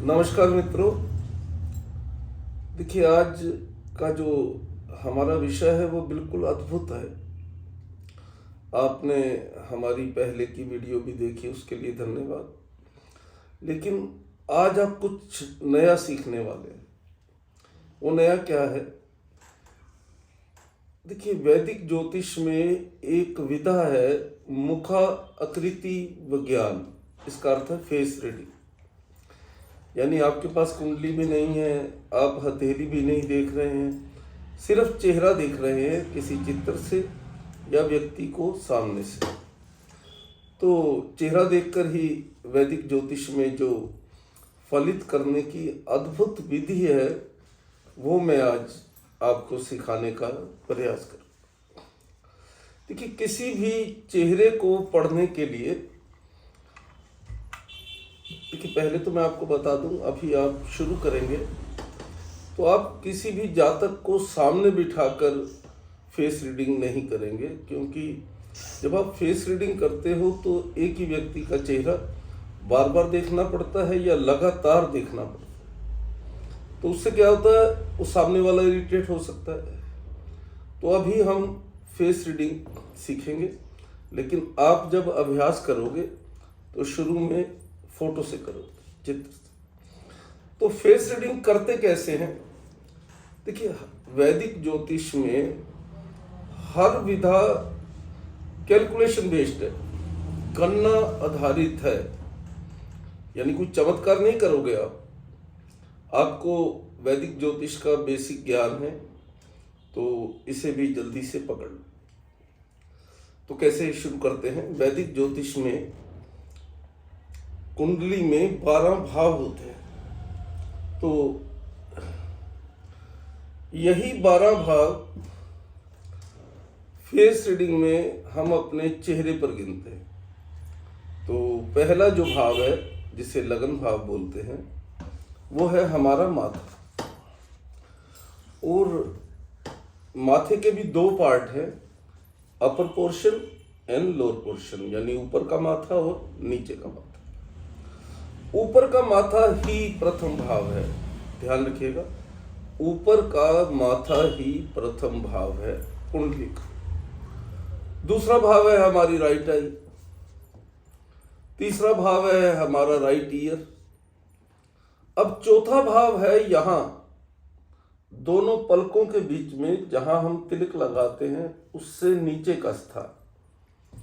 नमस्कार मित्रों। देखिए, आज का जो हमारा विषय है वो बिल्कुल अद्भुत है। आपने हमारी पहले की वीडियो भी देखी, उसके लिए धन्यवाद। लेकिन आज आप कुछ नया सीखने वाले हैं। वो नया क्या है? देखिए, वैदिक ज्योतिष में एक विधा है मुखा आकृति विज्ञान। इसका अर्थ है फेस रीडिंग। यानी आपके पास कुंडली भी नहीं है, आप हथेली भी नहीं देख रहे हैं, सिर्फ चेहरा देख रहे हैं किसी चित्र से या व्यक्ति को सामने से। तो चेहरा देखकर ही वैदिक ज्योतिष में जो फलित करने की अद्भुत विधि है वो मैं आज आपको सिखाने का प्रयास कर। देखिए, किसी भी चेहरे को पढ़ने के लिए, देखिए पहले तो मैं आपको बता दूं, अभी आप शुरू करेंगे तो आप किसी भी जातक को सामने बिठाकर फेस रीडिंग नहीं करेंगे, क्योंकि जब आप फेस रीडिंग करते हो तो एक ही व्यक्ति का चेहरा बार बार देखना पड़ता है या लगातार देखना पड़ता है। तो उससे क्या होता है, वो सामने वाला इरिटेट हो सकता है। तो अभी हम फेस रीडिंग सीखेंगे, लेकिन आप जब अभ्यास करोगे तो शुरू में फोटो से करो, चित्र से। तो फेस रीडिंग करते कैसे हैं? देखिए, वैदिक ज्योतिष में हर विधा कैलकुलेशन बेस्ड है, गणना आधारित है। यानी कुछ चमत्कार नहीं करोगे आप। आपको वैदिक ज्योतिष का बेसिक ज्ञान है तो इसे भी जल्दी से पकड़ लो। तो कैसे शुरू करते हैं? वैदिक ज्योतिष में कुंडली में 12 भाव होते हैं। तो यही 12 भाव फेस रीडिंग में हम अपने चेहरे पर गिनते हैं। तो पहला जो भाव है, जिसे लगन भाव बोलते हैं, वो है हमारा माथा। और माथे के भी 2 पार्ट हैं, upper portion and lower portion, यानी ऊपर का माथा और नीचे का माथा। ऊपर का माथा ही प्रथम भाव है, ध्यान रखिएगा। ऊपर का माथा ही प्रथम भाव है कुंडली का। दूसरा भाव है हमारी राइट आई। तीसरा भाव है हमारा राइट ईयर। अब चौथा भाव है यहां दोनों पलकों के बीच में, जहां हम तिलक लगाते हैं उससे नीचे का स्थान।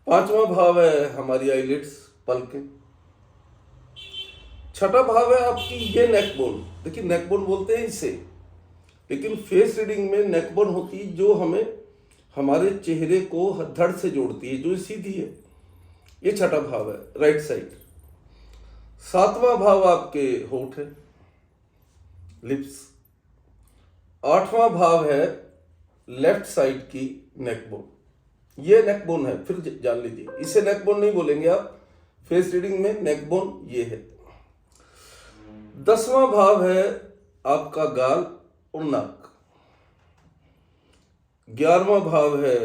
पांचवा भाव है हमारी आईलिड्स, पलकें। छठा भाव है आपकी ये नेकबोन। देखिए, नेकबोन बोलते हैं इसे, लेकिन फेस रीडिंग में नेकबोन होती है जो हमें हमारे चेहरे को धड़ से जोड़ती है, जो सीधी है। ये छठा भाव है, राइट साइड। सातवां भाव आपके होठ है, लिप्स। आठवां भाव है लेफ्ट साइड की नेकबोन। ये नेकबोन है, फिर जान लीजिए, इसे नेकबोन नहीं बोलेंगे आप फेस रीडिंग में, नेकबोन ये है। 10वां भाव है आपका गाल और नाक। 11वां भाव है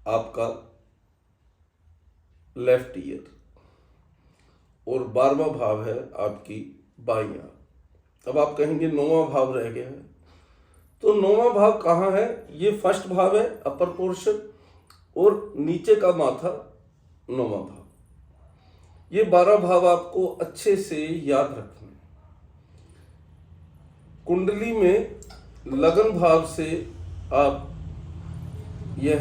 आपका लेफ्ट ईयर और 12वां भाव है आपकी बाईं आंख। अब आप कहेंगे 9वां भाव रह गया है। तो 9वां भाव कहाँ है? ये फर्स्ट भाव है, अपर पोर्शन, और नीचे का माथा 9वां भाव। ये 12 भाव आपको अच्छे से याद रखने। कुंडली में लगन भाव से आप यह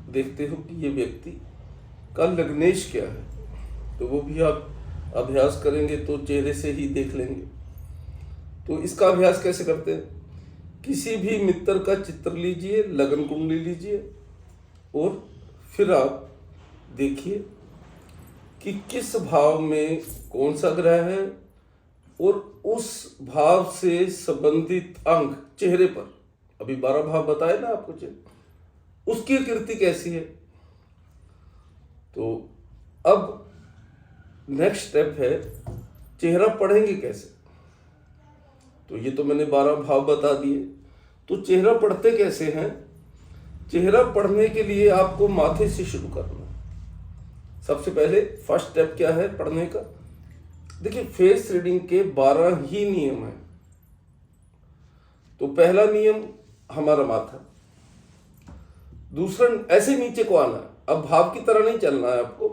देखते हो कि ये व्यक्ति का लग्नेश क्या है, तो वो भी आप अभ्यास करेंगे तो चेहरे से ही देख लेंगे। तो इसका अभ्यास कैसे करते हैं? किसी भी मित्र का चित्र लीजिए, लगन कुंडली लीजिए और फिर आप देखिए कि किस भाव में कौन सा ग्रह है और उस भाव से संबंधित अंक चेहरे पर, अभी 12 भाव बताए ना आपको चेहरे, उसकी आकृति कैसी है। तो अब नेक्स्ट स्टेप है, चेहरा पढ़ेंगे कैसे। तो ये तो मैंने 12 भाव बता दिए। तो चेहरा पढ़ते कैसे हैं? चेहरा पढ़ने के लिए आपको माथे से शुरू करना है। सबसे पहले फर्स्ट स्टेप क्या है पढ़ने का? देखिए, फेस रीडिंग के 12 ही नियम हैं। तो पहला नियम हमारा माथा, दूसरा ऐसे नीचे को आना है, अब भाव की तरह नहीं चलना है आपको।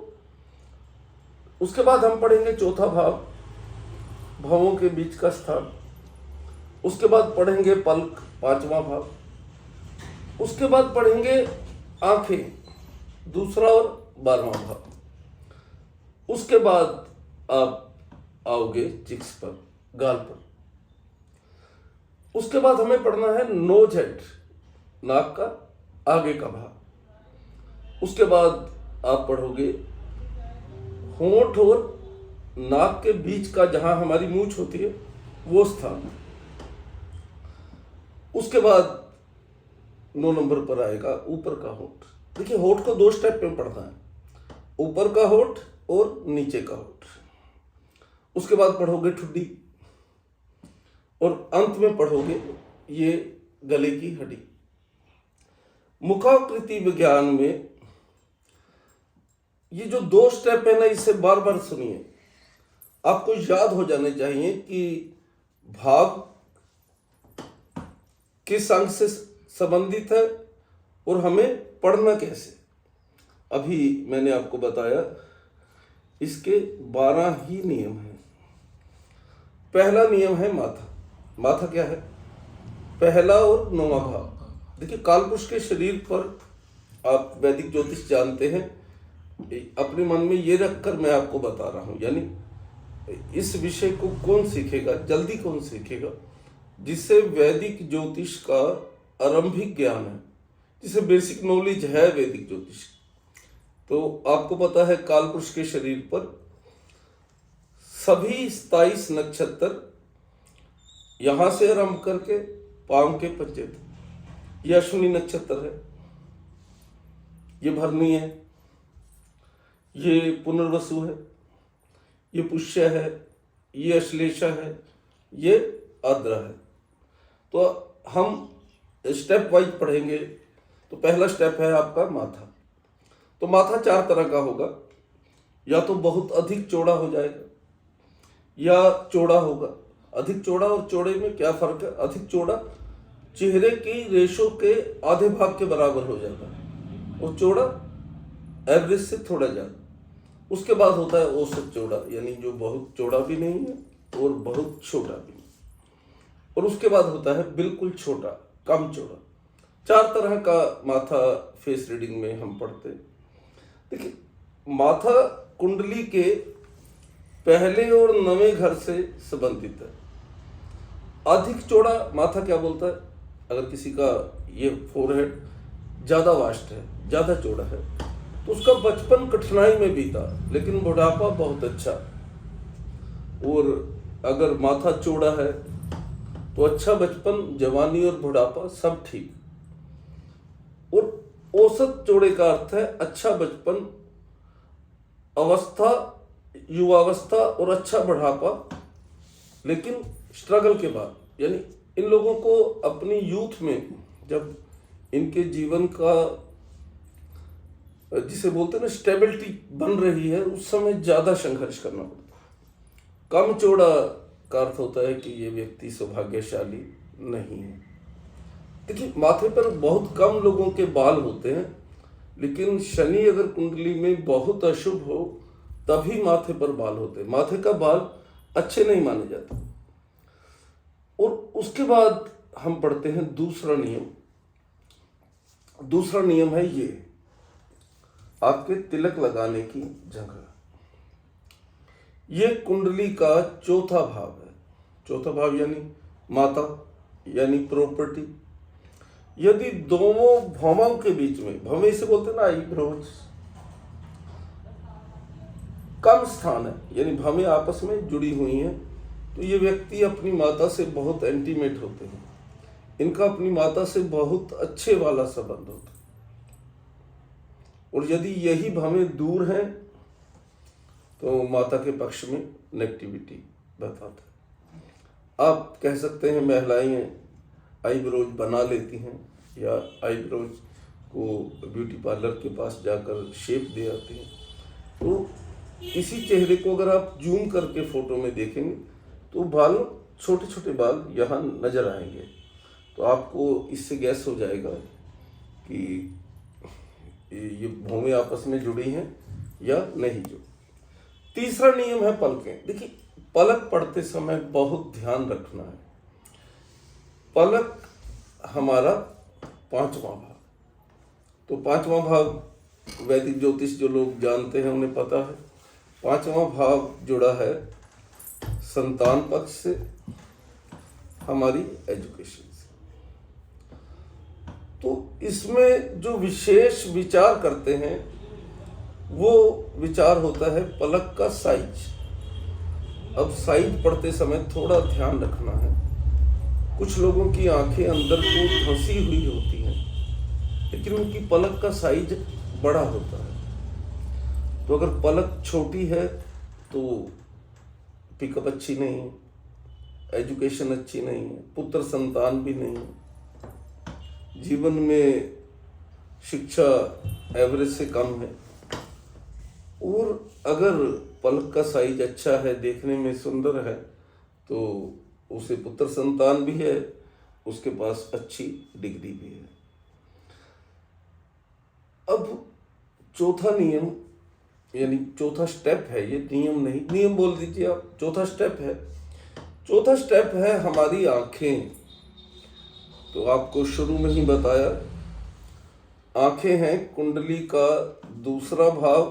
उसके बाद हम पढ़ेंगे चौथा भाव, भावों के बीच का स्थान। उसके बाद पढ़ेंगे पलक, पांचवा भाव। उसके बाद पढ़ेंगे आंखें, दूसरा और 12वां भाव। उसके बाद आप आओगे चिक्स पर, गाल पर। उसके बाद हमें पढ़ना है नोज हेड, नाक का आगे का भाग। उसके बाद आप पढ़ोगे होंठ और नाक के बीच का, जहां हमारी मूंछ होती है, वो स्थान। उसके बाद 9 नंबर पर आएगा ऊपर का होंठ। देखिए, होंठ को 2 स्टेप में पढ़ना है, ऊपर का होंठ और नीचे का होंठ। उसके बाद पढ़ोगे ठुड्डी और अंत में पढ़ोगे ये गले की हड्डी। मुखाकृति विज्ञान में ये जो 2 स्टेप है ना, इसे बार बार सुनिए, आपको याद हो जाने चाहिए कि भाव किस अंग से संबंधित है और हमें पढ़ना कैसे। अभी मैंने आपको बताया इसके 12 ही नियम हैं। पहला नियम है माथा। माथा क्या है? पहला और 9वां भाव। देखिए, कालपुरुष के शरीर पर आप वैदिक ज्योतिष जानते हैं, अपने मन में ये रखकर मैं आपको बता रहा हूं। यानी इस विषय को कौन सीखेगा, जल्दी कौन सीखेगा? जिसे वैदिक ज्योतिष का आरंभिक ज्ञान है, जिसे बेसिक नॉलेज है वैदिक ज्योतिष। तो आपको पता है कालपुरुष के शरीर पर सभी 27 नक्षत्र, यहां से आरंभ करके पांव के पंजे तक, यह अश्विनी नक्षत्र है, ये भरणी है, ये पुनर्वसु है, ये पुष्य है, ये अश्लेषा है, ये आर्द्रा है। तो हम स्टेप वाइज पढ़ेंगे। तो पहला स्टेप है आपका माथा। तो माथा 4 तरह का होगा, या तो बहुत अधिक चौड़ा हो जाएगा या चौड़ा होगा। अधिक चौड़ा और चौड़े में क्या फर्क है? अधिक चौड़ा चेहरे की रेशों के आधे भाग के बराबर हो जाता है और चौड़ा एवरेज से थोड़ा ज्यादा। उसके बाद होता है औसत चौड़ा, यानी जो बहुत चौड़ा भी नहीं है और बहुत छोटा भी नहीं। और उसके बाद होता है बिल्कुल छोटा, कम चौड़ा। 4 तरह का माथा फेस रीडिंग में हम पढ़ते हैं। देखिए, माथा कुंडली के पहले और 9वें घर से संबंधित है। अधिक चौड़ा माथा क्या बोलता है? अगर किसी का ये फोरहेड ज्यादा वास्ट है, ज्यादा चौड़ा है, तो उसका बचपन कठिनाई में बीता, लेकिन बुढ़ापा बहुत अच्छा। और अगर माथा चौड़ा है तो अच्छा बचपन, जवानी और बुढ़ापा सब ठीक। और औसत चौड़े का अर्थ है अच्छा बचपन, अवस्था, युवावस्था और अच्छा बुढ़ापा, लेकिन स्ट्रगल के बाद। यानी इन लोगों को अपनी यूथ में, जब इनके जीवन का जिसे बोलते हैं ना स्टेबिलिटी बन रही है, उस समय ज्यादा संघर्ष करना पड़ता है। कम चौड़ा का अर्थ होता है कि ये व्यक्ति सौभाग्यशाली नहीं है। देखिए, माथे पर बहुत कम लोगों के बाल होते हैं, लेकिन शनि अगर कुंडली में बहुत अशुभ हो तभी माथे पर बाल होते हैं। माथे का बाल अच्छे नहीं माने जाते। और उसके बाद हम पढ़ते हैं दूसरा नियम। दूसरा नियम है ये, आपके तिलक लगाने की जगह। ये कुंडली का चौथा भाव है। चौथा भाव यानी माता, यानी प्रॉपर्टी। यदि दोनों भौमों के बीच में, भौमें से बोलते हैं ना आईब्रोज, कम स्थान है, यानी भौमें आपस में जुड़ी हुई हैं, तो ये व्यक्ति अपनी माता से बहुत इंटीमेट होते हैं। इनका अपनी माता से बहुत अच्छे वाला संबंध होता है। और यदि यही भौमें दूर हैं तो माता के पक्ष में नेगेटिविटी बताता है। आप कह सकते हैं महिलाएं आईब्रोज बना लेती हैं या आईब्रोज को ब्यूटी पार्लर के पास जाकर शेप दे आती हैं। तो इसी चेहरे को अगर आप जूम करके फोटो में देखेंगे तो बाल, छोटे छोटे बाल यहाँ नजर आएंगे। तो आपको इससे गैस हो जाएगा कि ये भौहें आपस में जुड़ी हैं या नहीं जुड़ी। तीसरा नियम है पलकें। देखिए, पलक पड़ते समय बहुत ध्यान रखना है। पलक हमारा पांचवा भाव, तो पांचवा भाव वैदिक ज्योतिष जो लोग जानते हैं उन्हें पता है, पांचवा भाव जुड़ा है संतान पक्ष से, हमारी एजुकेशन से। तो इसमें जो विशेष विचार करते हैं वो विचार होता है पलक का साइज। अब साइज पढ़ते समय थोड़ा ध्यान रखना है। कुछ लोगों की आंखें अंदर को धंसी हुई होती हैं, लेकिन उनकी पलक का साइज बड़ा होता है। तो अगर पलक छोटी है तो पिकअप अच्छी नहीं है, एजुकेशन अच्छी नहीं है, पुत्र संतान भी नहीं है, जीवन में शिक्षा एवरेज से कम है। और अगर पलक का साइज अच्छा है, देखने में सुंदर है, तो उसे पुत्र संतान भी है, उसके पास अच्छी डिग्री भी है। अब चौथा नियम, यानी चौथा स्टेप है, ये नियम नहीं, नियम बोल दीजिए आप, चौथा स्टेप है। चौथा स्टेप है हमारी आंखें। तो आपको शुरू में ही बताया, आंखें हैं कुंडली का दूसरा भाव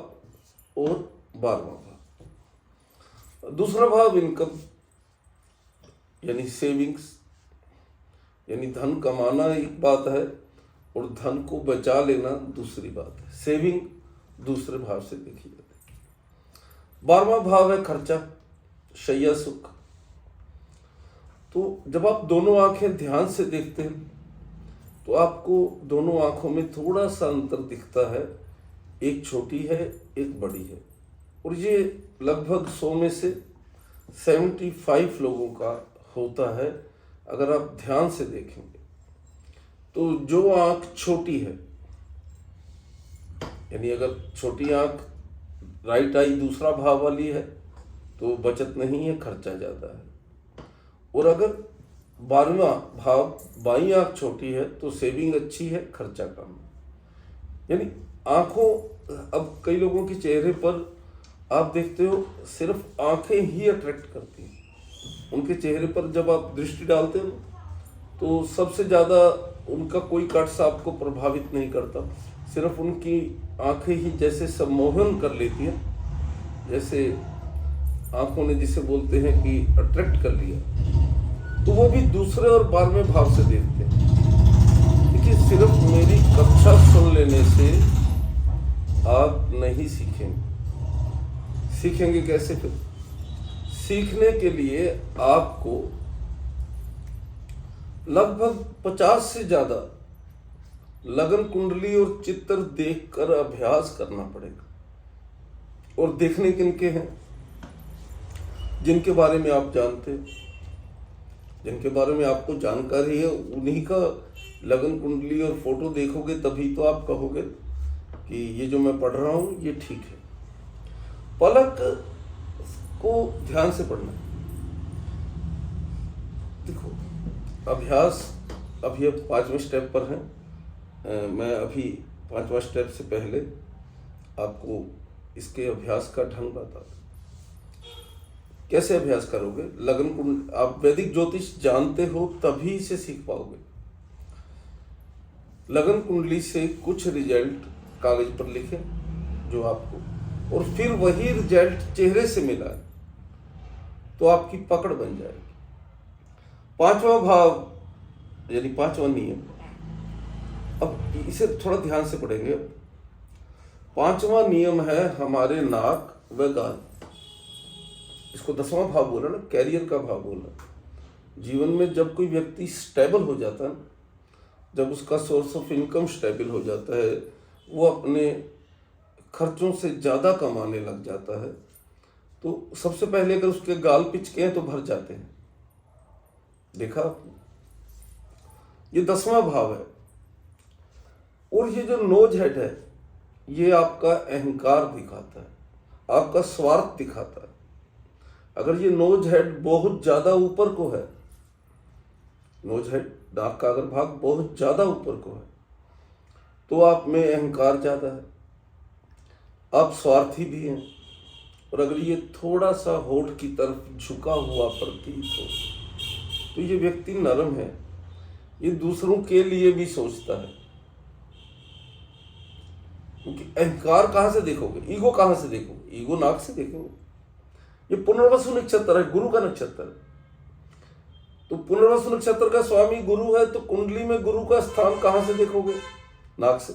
और 12वां भाव। दूसरा भाव इनकम यानी सेविंग्स, यानी धन कमाना एक बात है और धन को बचा लेना दूसरी बात है। सेविंग दूसरे भाव से देखी जाती है। 12वां भाव है खर्चा, शैया सुख। तो जब आप दोनों आंखें ध्यान से देखते हैं तो आपको दोनों आंखों में थोड़ा सा अंतर दिखता है, एक छोटी है एक बड़ी है। और ये लगभग 100 में से 75 लोगों का होता है। अगर आप ध्यान से देखेंगे तो जो आंख छोटी है, यानी अगर छोटी आंख राइट आई दूसरा भाव वाली है तो बचत नहीं है, खर्चा ज्यादा है। और अगर 12वां भाव बाईं आंख छोटी है तो सेविंग अच्छी है, खर्चा कम है। यानी आंखों, अब कई लोगों के चेहरे पर आप देखते हो सिर्फ आंखें ही अट्रैक्ट करती हैं। उनके चेहरे पर जब आप दृष्टि डालते हो तो सबसे ज़्यादा उनका कोई कट्स आपको प्रभावित नहीं करता, सिर्फ उनकी आंखें ही जैसे सम्मोहन कर लेती हैं, जैसे आंखों ने जिसे बोलते हैं कि अट्रैक्ट कर लिया। तो वो भी दूसरे और 12वें भाव से देखते हैं। देखिए, सिर्फ मेरी कक्षा सुन लेने से आप नहीं सीखेंगे। सीखेंगे कैसे फिर? सीखने के लिए आपको लगभग 50 से ज्यादा लगन कुंडली और चित्र देखकर अभ्यास करना पड़ेगा। और देखने किनके हैं? जिनके बारे में आप जानते हैं, जिनके बारे में आपको जानकारी है, उन्हीं का लगन कुंडली और फोटो देखोगे तभी तो आप कहोगे कि ये जो मैं पढ़ रहा हूं ये ठीक है। पलक को ध्यान से पढ़ना। देखो, अभ्यास अभी अब 5वें स्टेप पर है। मैं अभी 5वां स्टेप से पहले आपको इसके अभ्यास का ढंग बता दूं। कैसे अभ्यास करोगे? लगन कुंडली, आप वैदिक ज्योतिष जानते हो तभी इसे सीख पाओगे। लगन कुंडली से कुछ रिजल्ट कागज पर लिखे जो आपको, और फिर वही रिजल्ट चेहरे से मिला है तो आपकी पकड़ बन जाएगी। 5वां भाव यानी 5वां नियम, अब इसे थोड़ा ध्यान से पढ़ेंगे। 5वां नियम है हमारे नाक व गाल। इसको 10वां भाव बोला ना, कैरियर का भाव बोला। जीवन में जब कोई व्यक्ति स्टेबल हो जाता है, जब उसका सोर्स ऑफ इनकम स्टेबल हो जाता है, वो अपने खर्चों से ज़्यादा कमाने लग जाता है, तो सबसे पहले अगर उसके गाल पिचके हैं तो भर जाते हैं। देखा आपने? ये 10वां भाव है। और ये जो नोज हेड है, ये आपका अहंकार दिखाता है। आपका स्वार्थ दिखाता है। अगर ये नोज हेड बहुत ज्यादा ऊपर को है, नोज हेड नाक का अगर भाग बहुत ज्यादा ऊपर को है, तो आप में अहंकार ज्यादा है, आप स्वार्थी भी हैं। और अगर ये थोड़ा सा होठ की तरफ झुका हुआ प्रतीत हो, तो ये व्यक्ति नरम है, ये दूसरों के लिए भी सोचता है। क्योंकि अहंकार कहां से देखोगे, ईगो कहां से देखोगे, ईगो नाक से देखोगे। ये पुनर्वसु नक्षत्र है, गुरु का नक्षत्र है। तो पुनर्वसु नक्षत्र का स्वामी गुरु है, तो कुंडली में गुरु का स्थान कहां से देखोगे, नाक से।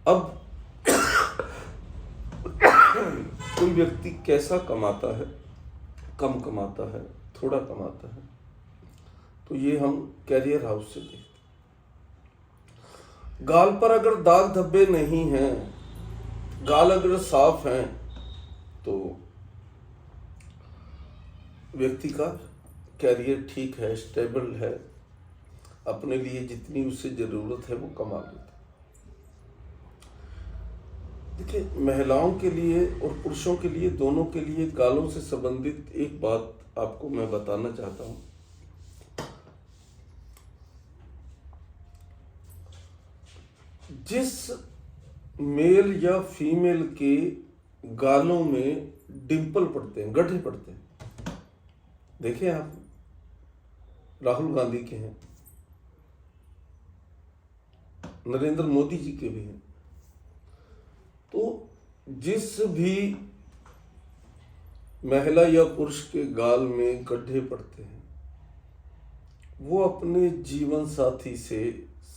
अब कोई व्यक्ति कैसा कमाता है, कम कमाता है, थोड़ा कमाता है, तो ये हम कैरियर हाउस से देखते हैं। गाल पर अगर दाग धब्बे नहीं हैं, गाल अगर साफ हैं, तो व्यक्ति का कैरियर ठीक है, स्टेबल है, अपने लिए जितनी उसे जरूरत है वो कमा लेता है। देखिए, महिलाओं के लिए और पुरुषों के लिए, दोनों के लिए गालों से संबंधित एक बात आपको मैं बताना चाहता हूं। जिस मेल या फीमेल के गालों में डिंपल पड़ते हैं, गड्ढे पड़ते हैं, देखें आप, राहुल गांधी के हैं, नरेंद्र मोदी जी के भी हैं। तो जिस भी महिला या पुरुष के गाल में गड्ढे पड़ते हैं, वो अपने जीवन साथी से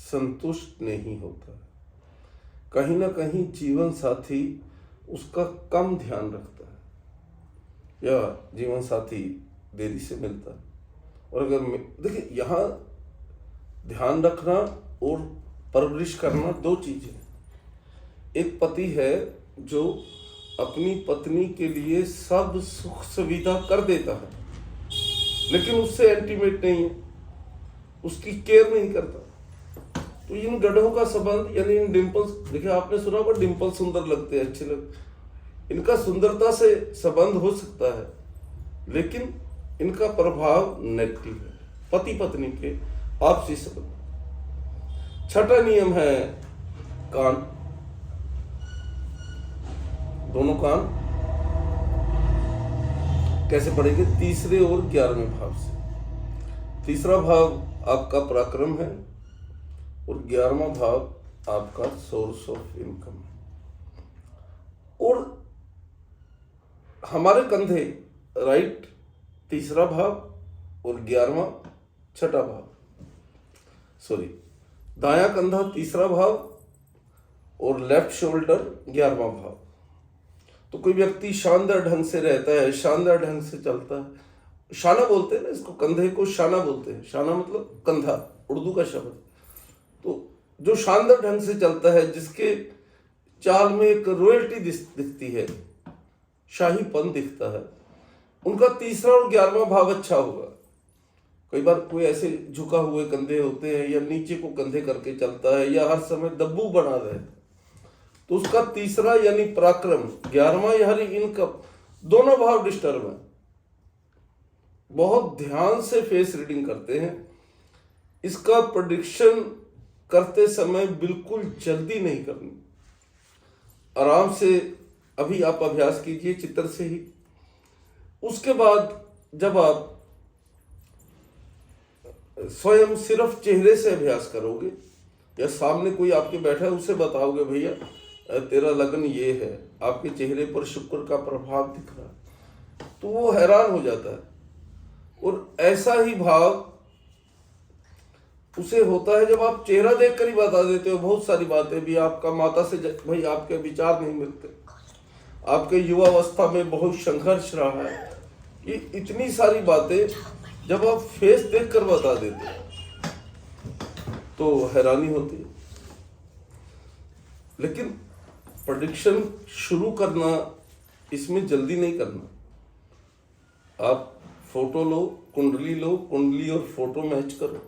संतुष्ट नहीं होता है। कहीं ना कहीं जीवन साथी उसका कम ध्यान रखता है, या जीवन साथी देरी से मिलता है। और अगर देखिए, यहाँ ध्यान रखना और परवरिश करना दो चीजें हैं। एक पति है जो अपनी पत्नी के लिए सब सुख सुविधा कर देता है, लेकिन उससे इंटीमेट नहीं है, उसकी केयर नहीं करता। तो इन गड्ढों का संबंध, यानी इन डिंपल्स, देखिए आपने सुना होगा डिंपल सुंदर लगते हैं, अच्छे लगते, इनका सुंदरता से संबंध हो सकता है, लेकिन इनका प्रभाव नेगेटिव है पति पत्नी के आपसी संबंध। छठा नियम है कान, दोनों कान कैसे पड़ेंगे, तीसरे और 11वें भाव से। तीसरा भाव आपका पराक्रम है और 11वां भाव आपका सोर्स ऑफ इनकम है। और हमारे कंधे राइट तीसरा भाव और 11वां छठा भाव, सॉरी, दायां कंधा तीसरा भाव और लेफ्ट शोल्डर 11वां भाव। तो कोई व्यक्ति शानदार ढंग से रहता है, शानदार ढंग से चलता है, शाना बोलते हैं ना इसको, कंधे को शाना बोलते हैं, शाना मतलब कंधा, उर्दू का शब्द। तो जो शानदार ढंग से चलता है, जिसके चाल में एक रॉयल्टी दिखती है, शाहीपन दिखता है, उनका तीसरा और 11वां भाव अच्छा होगा। कई बार कोई ऐसे झुका हुए कंधे होते हैं, या नीचे को कंधे करके चलता है, या हर समय दब्बू बना रहे, तो उसका तीसरा यानी पराक्रम, 11वां यानी इनकम, दोनों भाव डिस्टर्ब है। बहुत ध्यान से फेस रीडिंग करते हैं। इसका प्रेडिक्शन करते समय बिल्कुल जल्दी नहीं करनी, आराम से अभी आप अभ्यास कीजिए चित्र से ही। उसके बाद जब आप स्वयं सिर्फ चेहरे से अभ्यास करोगे, या सामने कोई आपके बैठा है उसे बताओगे, भैया तेरा लगन ये है, आपके चेहरे पर शुक्र का प्रभाव दिख रहा है, तो वो हैरान हो जाता है। और ऐसा ही भाव उसे होता है जब आप चेहरा देखकर ही बता देते हो बहुत सारी बातें भी। आपका माता से भाई आपके विचार नहीं मिलते, आपके युवावस्था में बहुत संघर्ष रहा है, ये इतनी सारी बातें जब आप फेस देखकर बता देते हो तो हैरानी होती है। लेकिन प्रेडिक्शन शुरू करना, इसमें जल्दी नहीं करना। आप फोटो लो, कुंडली लो, कुंडली और फोटो मैच करो,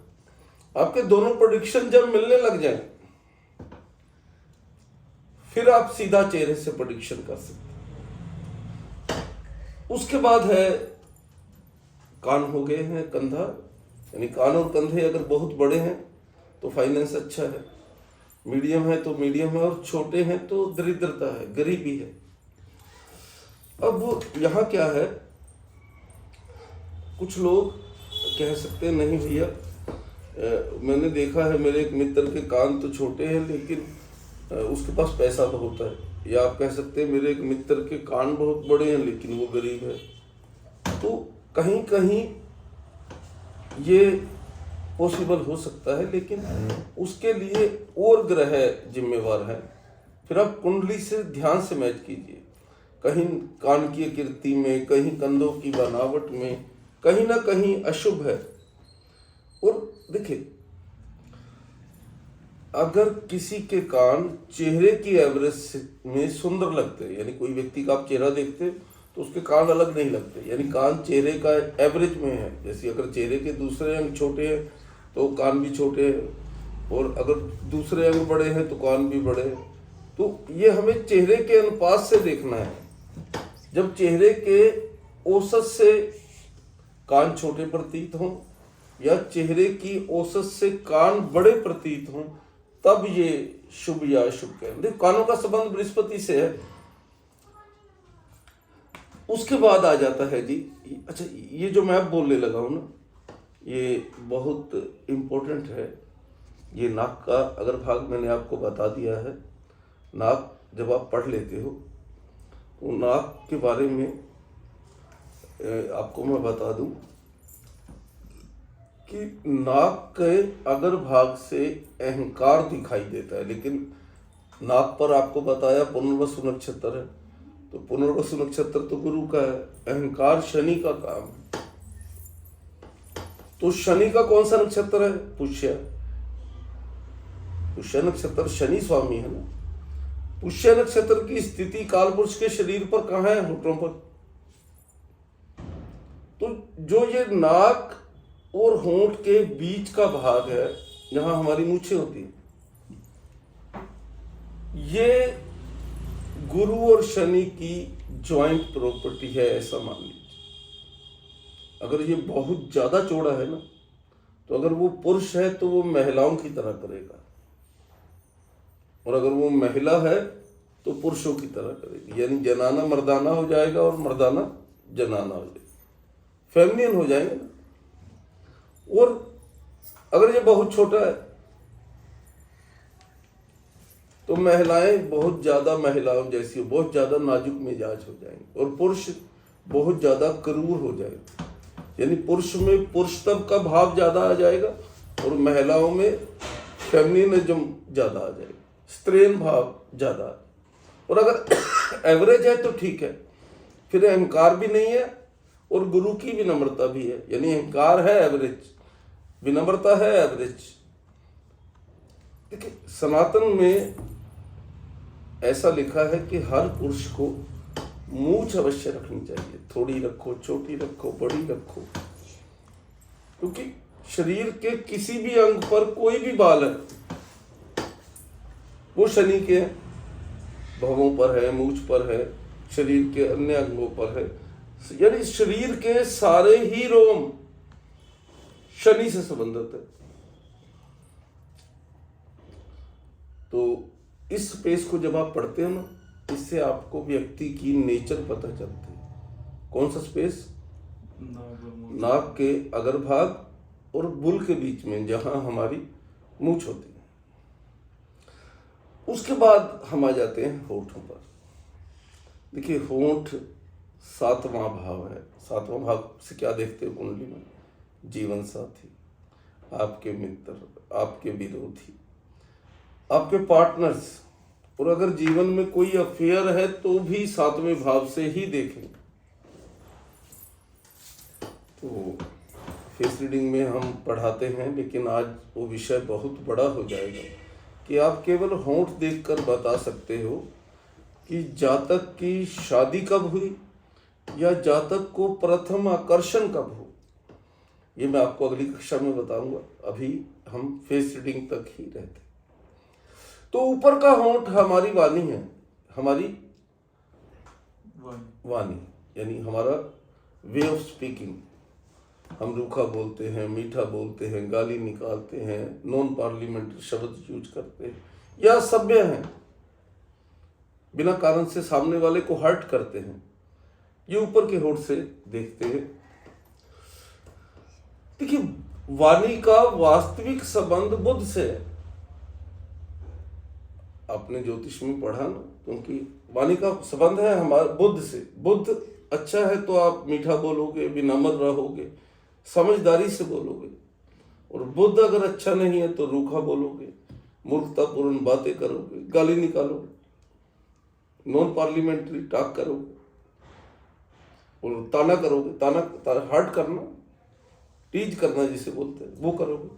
आपके दोनों प्रेडिक्शन जब मिलने लग जाए, फिर आप सीधा चेहरे से प्रेडिक्शन कर सकते हैं। उसके बाद है कान हो गए हैं, कंधा, यानी कान और कंधे अगर बहुत बड़े हैं तो फाइनेंस अच्छा है, मीडियम है तो मीडियम है, और छोटे हैं तो दरिद्रता है, गरीबी है। अब यहाँ क्या है, कुछ लोग कह सकते हैं नहीं भैया, मैंने देखा है मेरे एक मित्र के कान तो छोटे हैं लेकिन उसके पास पैसा बहुत है, या आप कह सकते हैं मेरे एक मित्र के कान बहुत बड़े हैं लेकिन वो गरीब है। तो कहीं कहीं ये पॉसिबल हो सकता है, लेकिन उसके लिए और ग्रह जिम्मेवार है। फिर आप कुंडली से ध्यान से मैच कीजिए, कहीं कान की आकृति में, कहीं कंधों की बनावट में, कहीं ना कहीं अशुभ है। और देखिए, अगर किसी के कान चेहरे की एवरेज में सुंदर लगते हैं, यानी कोई व्यक्ति का आप चेहरा देखते हैं तो उसके कान अलग नहीं लगते, यानी कान चेहरे का एवरेज में है। जैसे अगर चेहरे के दूसरे अंग छोटे हैं तो कान भी छोटे हैं, और अगर दूसरे अंग बड़े हैं तो कान भी बड़े हैं। तो ये हमें चेहरे के अनुपात से देखना है। जब चेहरे के औसत से कान छोटे प्रतीत हों या चेहरे की औसत से कान बड़े प्रतीत हों, तब ये शुभ या अशुभ कहें। देखो, कानों का संबंध बृहस्पति से है। उसके बाद आ जाता है जी, अच्छा ये जो मैं अब बोलने लगा हूं ना, ये बहुत इम्पोर्टेंट है। ये नाक का अगर भाग मैंने आपको बता दिया है। नाक जब आप पढ़ लेते हो तो नाक के बारे में आपको मैं बता दूं कि नाक के अगर भाग से अहंकार दिखाई देता है, लेकिन नाक पर आपको बताया पुनर्वसु नक्षत्र है, तो पुनर्वसु नक्षत्र तो गुरु का है, अहंकार शनि का काम है। तो शनि का कौन सा नक्षत्र है? पुष्य। पुष्य नक्षत्र शनि स्वामी है ना। पुष्य नक्षत्र की स्थिति कालपुरुष के शरीर पर कहाँ है? होठों पर। तो जो ये नाक और होंठ के बीच का भाग है, जहां हमारी मूछें होती है, ये गुरु और शनि की ज्वाइंट प्रॉपर्टी है, ऐसा मान लीजिए। अगर ये बहुत ज्यादा चौड़ा है ना, तो अगर वो पुरुष है तो वो महिलाओं की तरह करेगा, और अगर वो महिला है तो पुरुषों की तरह करेगी, यानी जनाना मर्दाना हो जाएगा और मर्दाना जनाना हो जाएगा, फेमिनियन हो जाएंगे ना। और अगर ये बहुत छोटा है तो महिलाएं बहुत ज्यादा महिलाओं जैसी, बहुत ज्यादा नाजुक मिजाज हो जाएंगे, और पुरुष बहुत ज्यादा क्रूर हो जाएगा, यानी पुरुष में पुरुषत्व का भाव ज्यादा आ जाएगा और महिलाओं में फेमिनिज्म ज्यादा आ जाएगा, स्त्रीण भाव ज्यादा। और अगर एवरेज है तो ठीक है, फिर अहंकार भी नहीं है और गुरु की विनम्रता भी है, यानी अहंकार है एवरेज, विनम्रता है एवरेज। देखिए, सनातन में ऐसा लिखा है कि हर पुरुष को मूंछ अवश्य रखनी चाहिए, थोड़ी रखो, छोटी रखो, बड़ी रखो, क्योंकि शरीर के किसी भी अंग पर कोई भी बाल है वो शनि के भवों पर है, मूंछ पर है, शरीर के अन्य अंगों पर है, यानी शरीर के सारे ही रोम शनि से संबंधित है। तो इस स्पेस को जब आप पढ़ते हो ना, इससे आपको व्यक्ति की नेचर पता चलती है। कौन सा स्पेस? नाक के अग्रभाग और बुल के बीच में, जहां हमारी मूंछ होती है। उसके बाद हम आ जाते हैं होठों पर। देखिए, होठ 7वां भाव है। 7वां भाव से क्या देखते हो कुंडली में? जीवन साथी, आपके मित्र, आपके विरोधी, आपके पार्टनर्स, और अगर जीवन में कोई अफेयर है तो भी 7वें भाव से ही देखेंगे। तो फेस रीडिंग में हम पढ़ाते हैं, लेकिन आज वो विषय बहुत बड़ा हो जाएगा कि आप केवल होंठ देखकर बता सकते हो कि जातक की शादी कब हुई या जातक को प्रथम आकर्षण कब हो। ये मैं आपको अगली कक्षा में बताऊंगा, अभी हम फेस रीडिंग तक ही रहते। तो ऊपर का होंठ हमारी वाणी है, हमारी वाणी यानी हमारा वे ऑफ स्पीकिंग। हम रूखा बोलते हैं, मीठा बोलते हैं, गाली निकालते हैं, नॉन पार्लियामेंट्री शब्द यूज करते हैं या सभ्य हैं, बिना कारण से सामने वाले को हर्ट करते हैं। ये ऊपर के होंठ से देखते हैं। देखिए, वाणी का वास्तविक संबंध बुद्ध से है। आपने ज्योतिष में पढ़ा ना, क्योंकि वाणी का संबंध है हमारे बुद्ध से। बुद्ध अच्छा है तो आप मीठा बोलोगे, विनम्र रहोगे, समझदारी से बोलोगे। और बुद्ध अगर अच्छा नहीं है तो रूखा बोलोगे, मूर्खतापूर्ण बातें करोगे, गाली निकालोगे, नॉन पार्लियामेंट्री टॉक करोगे और ताना करोगे। ताना हर्ट करना, टीज करना जिसे बोलते हैं, वो करोगे,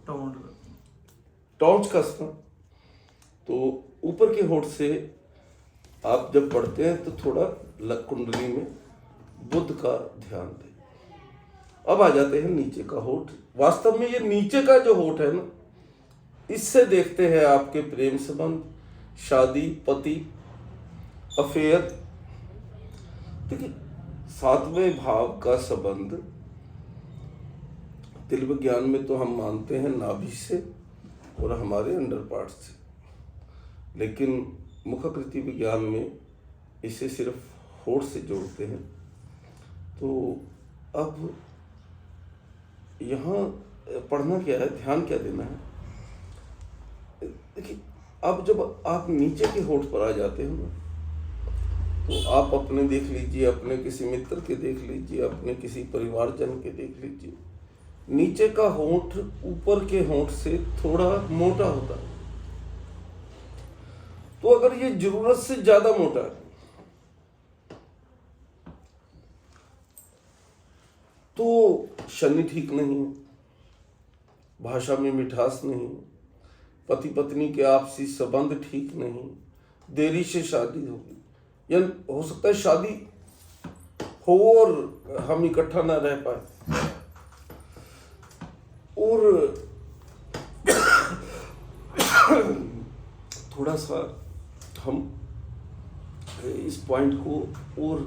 टॉन्च कसना। तो ऊपर के होंठ से आप जब पढ़ते हैं तो थोड़ा कुंडली में बुद्ध का ध्यान दें। अब आ जाते हैं नीचे का होंठ। वास्तव में ये नीचे का जो होंठ है ना, इससे देखते हैं आपके प्रेम संबंध, शादी, पति, अफेयर। देखिए, 7वें भाव का संबंध तिल विज्ञान में तो हम मानते हैं नाभि से और हमारे अंडर पार्ट से, लेकिन मुखाकृति विज्ञान में इसे सिर्फ होंठ से जोड़ते हैं। तो अब यहाँ पढ़ना क्या है, ध्यान क्या देना है। देखिए, अब जब आप नीचे के होंठ पर आ जाते हैं ना, तो आप अपने देख लीजिए, अपने किसी मित्र के देख लीजिए, अपने किसी परिवारजन के देख लीजिए। नीचे का होंठ ऊपर के होंठ से थोड़ा मोटा होता है। तो अगर ये जरूरत से ज्यादा मोटा है तो शनि ठीक नहीं है, भाषा में मिठास नहीं, पति पत्नी के आपसी संबंध ठीक नहीं, देरी से शादी होगी, या हो सकता है शादी हो और हम इकट्ठा ना रह पाए। और थोड़ा सा हम इस पॉइंट को और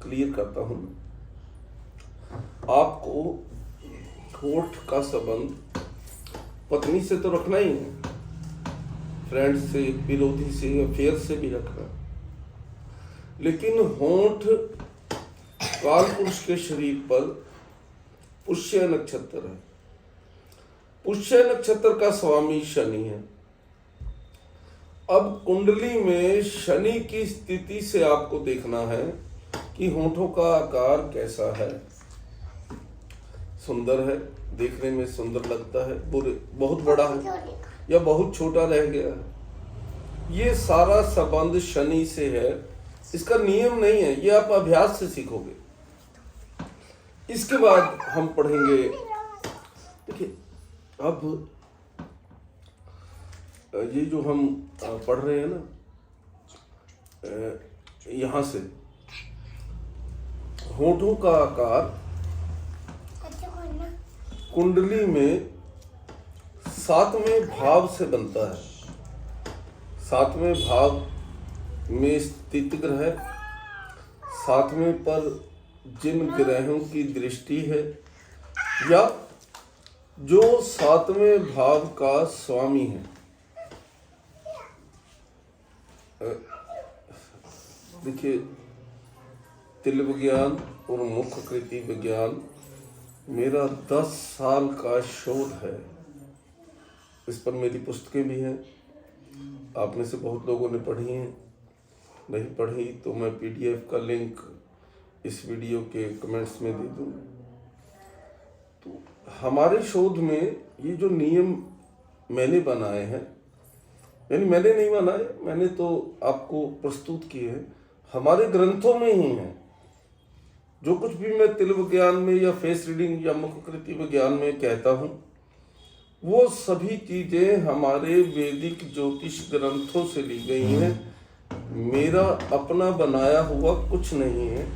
क्लियर करता हूं। आपको होंठ का संबंध पत्नी से तो रखना ही है, फ्रेंड से, विरोधी से, अफेयर से भी रखना, लेकिन होंठ काल पुरुष के शरीर पर पुष्य नक्षत्र है। पुष्य नक्षत्र का स्वामी शनि है। अब कुंडली में शनि की स्थिति से आपको देखना है कि होंठों का आकार कैसा है। सुंदर है, देखने में सुंदर लगता है, बहुत बड़ा है या बहुत छोटा रह गया है। ये सारा संबंध शनि से है। इसका नियम नहीं है, ये आप अभ्यास से सीखोगे। इसके बाद हम पढ़ेंगे। देखिए, अब ये जो हम पढ़ रहे हैं ना, यहां से होंठों का आकार कुंडली में 7वें भाव से बनता है। 7वें भाव में स्थित ग्रह, 7वें पर जिन ग्रहों की दृष्टि है या जो 7वें भाव का स्वामी है। देखिए, तिल विज्ञान और मुखाकृति विज्ञान मेरा 10 साल का शोध है। इस पर मेरी पुस्तकें भी हैं, आप में से बहुत लोगों ने पढ़ी हैं। नहीं पढ़ी तो मैं PDF का लिंक इस वीडियो के कमेंट्स में दे दूँ। तो हमारे शोध में ये जो नियम मैंने बनाए हैं, यानी मैंने नहीं बनाए, मैंने तो आपको प्रस्तुत किए हैं, हमारे ग्रंथों में ही हैं। जो कुछ भी मैं तिल विज्ञान में या फेस रीडिंग या मुखाकृति विज्ञान में कहता हूँ, वो सभी चीजें हमारे वैदिक ज्योतिष ग्रंथों से ली गई हैं। मेरा अपना बनाया हुआ कुछ नहीं है।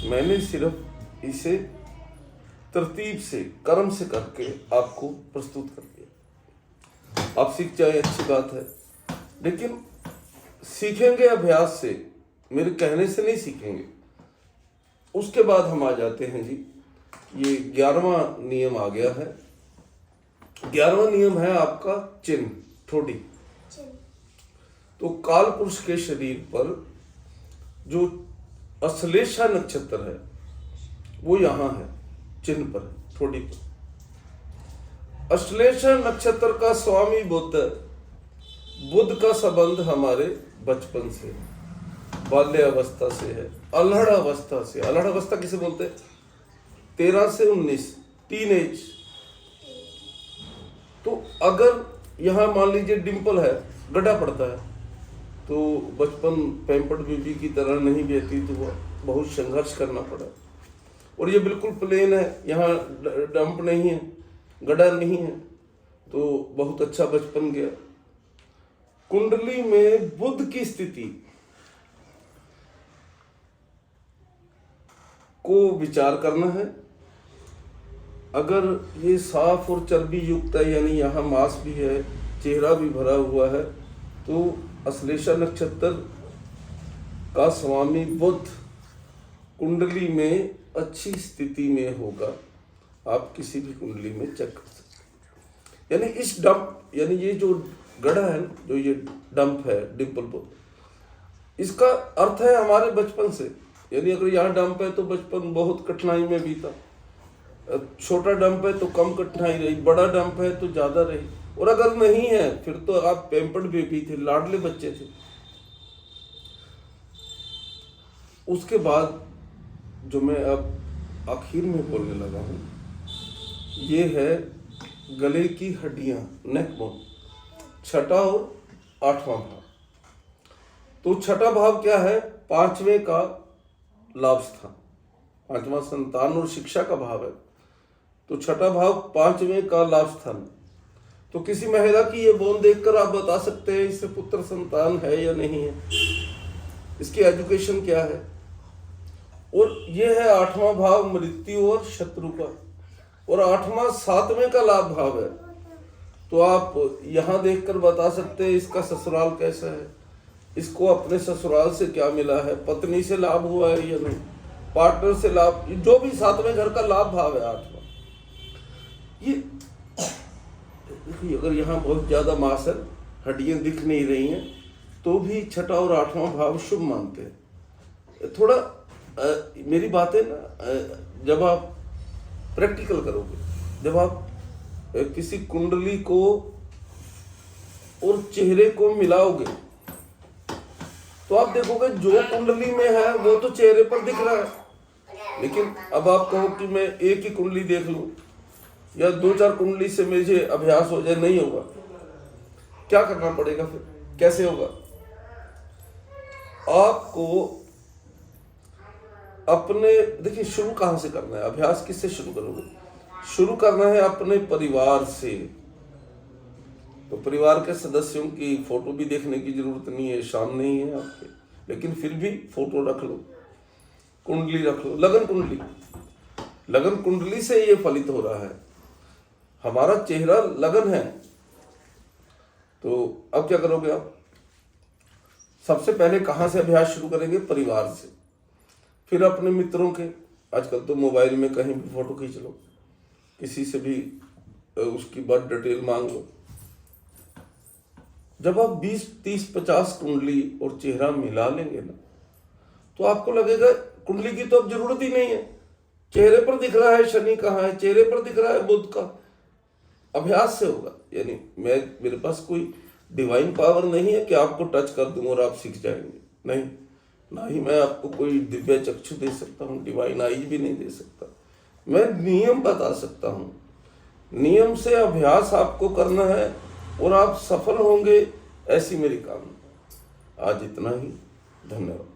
मैंने सिर्फ इसे तरतीब से, कर्म से करके आपको प्रस्तुत कर दिया। आप सीख जाए, अच्छी बात है। लेकिन सीखेंगे अभ्यास से, मेरे कहने से नहीं सीखेंगे। उसके बाद हम आ जाते हैं जी, ये 11वां नियम आ गया है। 11वां नियम है आपका चिन्ह, ठोडी। तो काल पुरुष के शरीर पर जो अश्लेषा नक्षत्र है वो यहां है, चिन्ह पर, ठोडी पर। अश्लेषा नक्षत्र का स्वामी बुध, बुध का संबंध हमारे बचपन से, बाल्य अवस्था से है, अल्हड़ अवस्था से। अल्हड़ अवस्था किसे बोलते हैं? 13 से 19, टीनेज। तो अगर यहां मान लीजिए डिंपल है, गड्ढा पड़ता है, तो बचपन पैंपट बेबी की तरह नहीं व्यतीत हुआ, बहुत संघर्ष करना पड़ा। और ये बिल्कुल प्लेन है, यहाँ डंप नहीं है, गड्ढा नहीं है, तो बहुत अच्छा बचपन गया। कुंडली में बुध की स्थिति को विचार करना है। अगर ये साफ और चर्बी युक्त है, यानी यहाँ मांस भी है, चेहरा भी भरा हुआ है, तो अश्लेषा नक्षत्र का स्वामी बुध कुंडली में अच्छी स्थिति में होगा। आप किसी भी कुंडली में चेक कर सकते हैं। यानी इस डंप, यानी ये जो गड्ढा है, जो ये डंप है, डिंपल बुध, इसका अर्थ है हमारे बचपन से। यानी अगर यहाँ डंप है तो बचपन बहुत कठिनाई में बीता, छोटा डंप है तो कम कठिनाई रही, बड़ा डंप है तो ज्यादा रही, और अगर नहीं है फिर तो आप पैंपर्ड बेबी थे, लाडले बच्चे थे। उसके बाद जो मैं अब आखिर में बोलने लगा हूं, ये है गले की हड्डियां, नेक बोन, छठा और 8वां भाव। तो छठा भाव क्या है? 5वें का लाभ स्थान, 5वां संतान और शिक्षा का भाव है, तो छठा भाव 5वें का लाभ स्थान। तो किसी महिला की ये बोन देखकर आप बता सकते हैं इससे पुत्र संतान है या नहीं है, इसकी एजुकेशन क्या है। और ये है 8वां भाव मृत्यु और शत्रु का, और 8वां 7वें का लाभ भाव है। तो आप यहां देखकर बता सकते हैं इसका ससुराल कैसा है, इसको अपने ससुराल से क्या मिला है, पत्नी से लाभ हुआ है या नहीं, पार्टनर से लाभ, जो भी 7वें घर का लाभ भाव है 8वां। ये देखिए, अगर यहाँ बहुत ज्यादा मांस है, हड्डियां दिख नहीं रही हैं, तो भी छठा और 8वां भाव शुभ मानते हैं। थोड़ा मेरी बात है ना, जब आप प्रैक्टिकल करोगे, जब आप किसी कुंडली को और चेहरे को मिलाओगे, तो आप देखोगे जो कुंडली में है वो तो चेहरे पर दिख रहा है। लेकिन अब आप कहो कि मैं एक ही कुंडली देख लूं या 2-4 कुंडली से मुझे अभ्यास हो जाए, नहीं होगा। क्या करना पड़ेगा फिर, कैसे होगा? आपको अपने, देखिए शुरू कहां से करना है, अभ्यास किससे शुरू करोगे? शुरू करना है अपने परिवार से। तो परिवार के सदस्यों की फोटो भी देखने की जरूरत नहीं है, सामने ही है आपके, लेकिन फिर भी फोटो रख लो, कुंडली रख लो, लगन कुंडली। लगन कुंडली से ये फलित हो रहा है, हमारा चेहरा लगन है। तो अब क्या करोगे आप? सबसे पहले कहां से अभ्यास शुरू करेंगे? परिवार से। फिर अपने मित्रों के, आजकल तो मोबाइल में कहीं भी फोटो खींच लो, किसी से भी उसकी बर्थ डिटेल मांग लो। जब आप 20, 30, 50 कुंडली और चेहरा मिला लेंगे ना, तो आपको लगेगा कुंडली की तो अब जरूरत ही नहीं है, चेहरे पर दिख रहा है शनि कहाँ है, चेहरे पर दिख रहा है बुध का। अभ्यास से होगा। यानी मेरे पास कोई डिवाइन पावर नहीं है कि आपको टच कर दूं और आप सीख जाएंगे, नहीं। ना ही मैं आपको कोई दिव्य चक्षु दे सकता हूँ, डिवाइन आईज भी नहीं दे सकता। मैं नियम बता सकता हूँ, नियम से अभ्यास आपको करना है और आप सफल होंगे, ऐसी मेरी कामना। आज इतना ही, धन्यवाद।